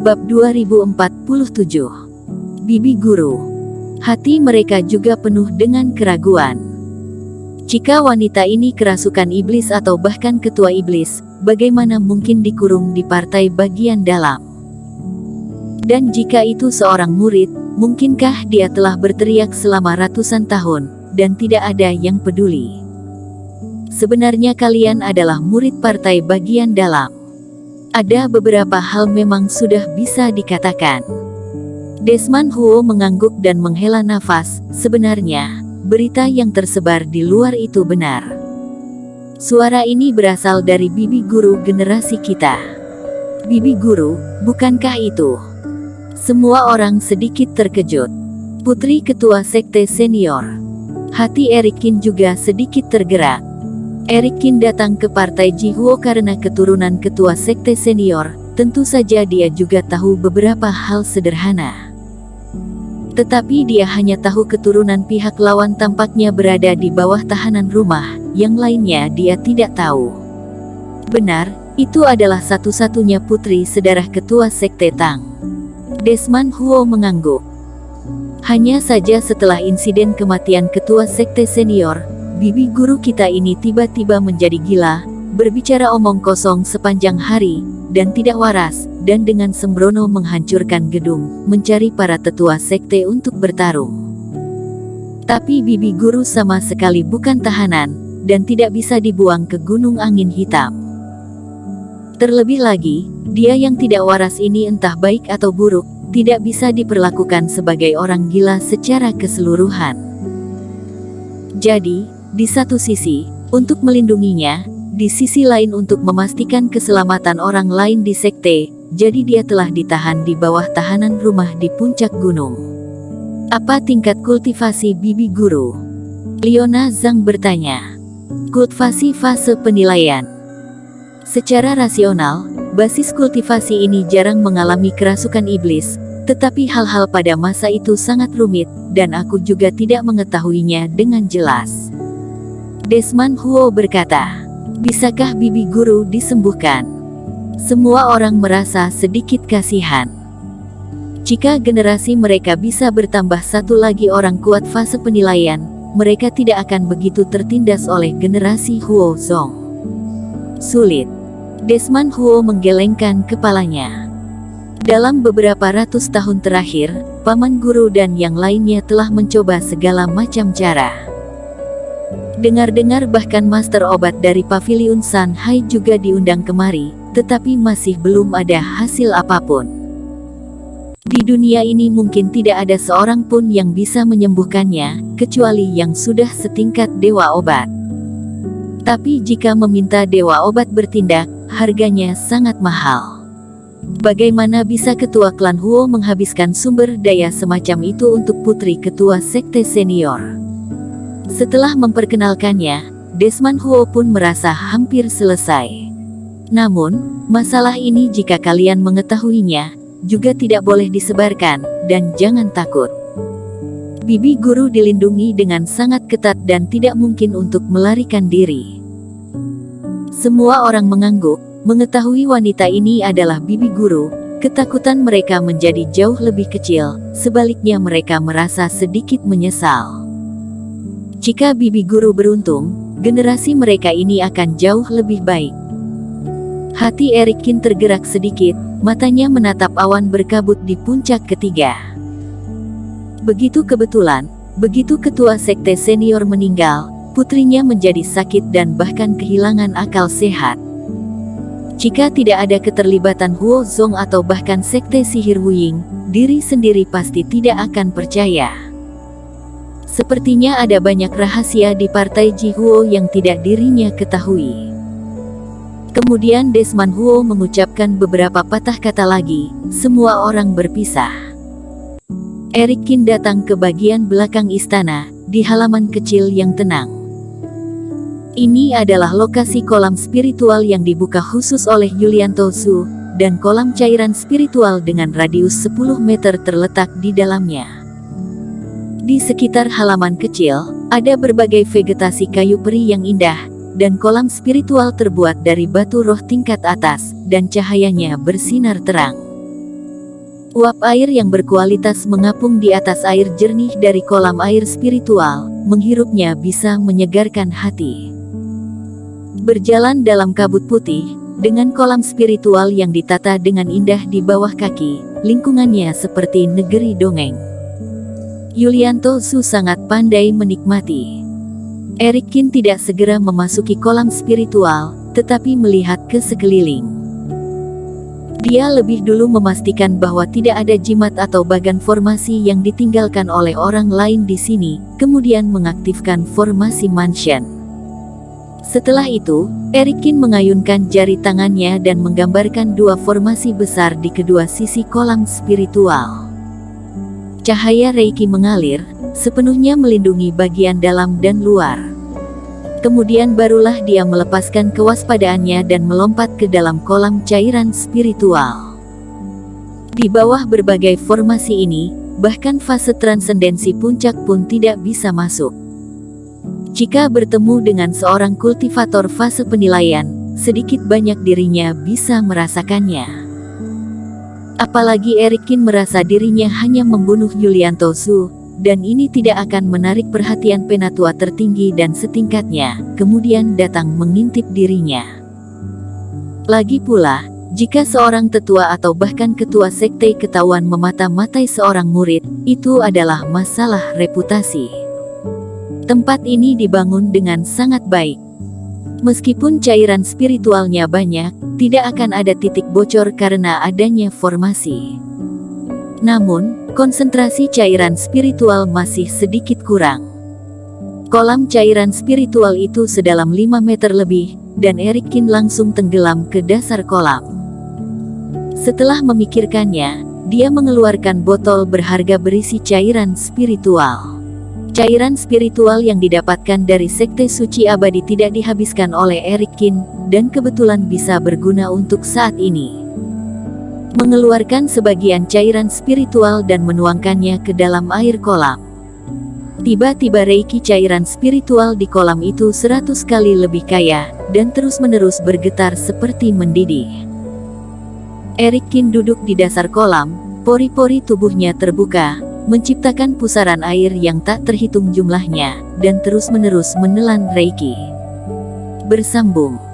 Bab 2047. Bibi Guru. Hati mereka juga penuh dengan keraguan. Jika wanita ini kerasukan iblis atau bahkan ketua iblis, bagaimana mungkin dikurung di partai bagian dalam? Dan jika itu seorang murid, mungkinkah dia telah berteriak selama ratusan tahun, dan tidak ada yang peduli? Sebenarnya kalian adalah murid partai bagian dalam. Ada beberapa hal memang sudah bisa dikatakan. Desmond Huo mengangguk dan menghela nafas. Sebenarnya, berita yang tersebar di luar itu benar. Suara ini berasal dari bibi guru generasi kita. Bibi guru, bukankah itu? Semua orang sedikit terkejut. Putri ketua sekte senior. Hati Eric Qin juga sedikit tergerak. Eric Qin datang ke partai Jihuo karena keturunan ketua sekte senior. Tentu saja dia juga tahu beberapa hal sederhana. Tetapi dia hanya tahu keturunan pihak lawan tampaknya berada di bawah tahanan rumah, yang lainnya dia tidak tahu. Benar, itu adalah satu-satunya putri sedarah ketua sekte Tang. Desmond Huo mengangguk. Hanya saja setelah insiden kematian ketua sekte senior, bibi guru kita ini tiba-tiba menjadi gila, berbicara omong kosong sepanjang hari, dan tidak waras, dan dengan sembrono menghancurkan gedung, mencari para tetua sekte untuk bertarung. Tapi bibi guru sama sekali bukan tahanan, dan tidak bisa dibuang ke gunung angin hitam. Terlebih lagi, dia yang tidak waras ini entah baik atau buruk, tidak bisa diperlakukan sebagai orang gila secara keseluruhan. Jadi, di satu sisi, untuk melindunginya, di sisi lain untuk memastikan keselamatan orang lain di sekte, jadi dia telah ditahan di bawah tahanan rumah di puncak gunung. Apa tingkat kultivasi bibi guru? Liona Zhang bertanya. Kultivasi fase penilaian. Secara rasional, basis kultivasi ini jarang mengalami kerasukan iblis, tetapi hal-hal pada masa itu sangat rumit, dan aku juga tidak mengetahuinya dengan jelas. Desmond Huo berkata, bisakah bibi guru disembuhkan? Semua orang merasa sedikit kasihan. Jika generasi mereka bisa bertambah satu lagi orang kuat fase penilaian, mereka tidak akan begitu tertindas oleh generasi Huo Zong. Sulit. Desmond Huo menggelengkan kepalanya. Dalam beberapa ratus tahun terakhir, paman guru dan yang lainnya telah mencoba segala macam cara. Dengar-dengar bahkan master obat dari paviliun Shanghai juga diundang kemari, tetapi masih belum ada hasil apapun. Di dunia ini mungkin tidak ada seorang pun yang bisa menyembuhkannya, kecuali yang sudah setingkat dewa obat. Tapi jika meminta dewa obat bertindak, harganya sangat mahal. Bagaimana bisa ketua klan Huo menghabiskan sumber daya semacam itu untuk putri ketua sekte senior? Setelah memperkenalkannya, Desmond Huo pun merasa hampir selesai. Namun, masalah ini jika kalian mengetahuinya, juga tidak boleh disebarkan, dan jangan takut. Bibi guru dilindungi dengan sangat ketat dan tidak mungkin untuk melarikan diri. Semua orang mengangguk, mengetahui wanita ini adalah bibi guru, ketakutan mereka menjadi jauh lebih kecil, sebaliknya mereka merasa sedikit menyesal. Jika bibi guru beruntung, generasi mereka ini akan jauh lebih baik. Hati Eric Qin tergerak sedikit, matanya menatap awan berkabut di puncak ketiga. Begitu kebetulan, begitu ketua sekte senior meninggal, putrinya menjadi sakit dan bahkan kehilangan akal sehat. Jika tidak ada keterlibatan Huo Zong atau bahkan sekte sihir Wuying, diri sendiri pasti tidak akan percaya. Sepertinya ada banyak rahasia di partai Jihuo yang tidak dirinya ketahui. Kemudian Desmond Huo mengucapkan beberapa patah kata lagi, semua orang berpisah. Eric Qin datang ke bagian belakang istana, di halaman kecil yang tenang. Ini adalah lokasi kolam spiritual yang dibuka khusus oleh Yulianto Su, dan kolam cairan spiritual dengan radius 10 meter terletak di dalamnya. Di sekitar halaman kecil, ada berbagai vegetasi kayu peri yang indah, dan kolam spiritual terbuat dari batu roh tingkat atas, dan cahayanya bersinar terang. Uap air yang berkualitas mengapung di atas air jernih dari kolam air spiritual, menghirupnya bisa menyegarkan hati. Berjalan dalam kabut putih, dengan kolam spiritual yang ditata dengan indah di bawah kaki, lingkungannya seperti negeri dongeng. Yulianto Su sangat pandai menikmati. Eric Kin tidak segera memasuki kolam spiritual, tetapi melihat ke sekeliling. Dia lebih dulu memastikan bahwa tidak ada jimat atau bagan formasi yang ditinggalkan oleh orang lain di sini, kemudian mengaktifkan formasi mansion. Setelah itu, Eric Kin mengayunkan jari tangannya dan menggambarkan dua formasi besar di kedua sisi kolam spiritual. Cahaya Reiki mengalir, sepenuhnya melindungi bagian dalam dan luar. Kemudian barulah dia melepaskan kewaspadaannya dan melompat ke dalam kolam cairan spiritual. Di bawah berbagai formasi ini, bahkan fase transendensi puncak pun tidak bisa masuk. Jika bertemu dengan seorang kultivator fase penilaian, sedikit banyak dirinya bisa merasakannya. Apalagi Eric Kin merasa dirinya hanya membunuh Yulianto Su, dan ini tidak akan menarik perhatian penatua tertinggi dan setingkatnya, kemudian datang mengintip dirinya. Lagi pula, jika seorang tetua atau bahkan ketua sekte ketahuan memata-matai seorang murid, itu adalah masalah reputasi. Tempat ini dibangun dengan sangat baik. Meskipun cairan spiritualnya banyak, tidak akan ada titik bocor karena adanya formasi. Namun, konsentrasi cairan spiritual masih sedikit kurang. Kolam cairan spiritual itu sedalam 5 meter lebih, dan Eric Kin langsung tenggelam ke dasar kolam. Setelah memikirkannya, dia mengeluarkan botol berharga berisi cairan spiritual. Cairan spiritual yang didapatkan dari Sekte Suci Abadi tidak dihabiskan oleh Eric Kin, dan kebetulan bisa berguna untuk saat ini. Mengeluarkan sebagian cairan spiritual dan menuangkannya ke dalam air kolam. Tiba-tiba reiki cairan spiritual di kolam itu 100 kali lebih kaya, dan terus-menerus bergetar seperti mendidih. Eric Kin duduk di dasar kolam, pori-pori tubuhnya terbuka, menciptakan pusaran air yang tak terhitung jumlahnya, dan terus-menerus menelan reiki. Bersambung.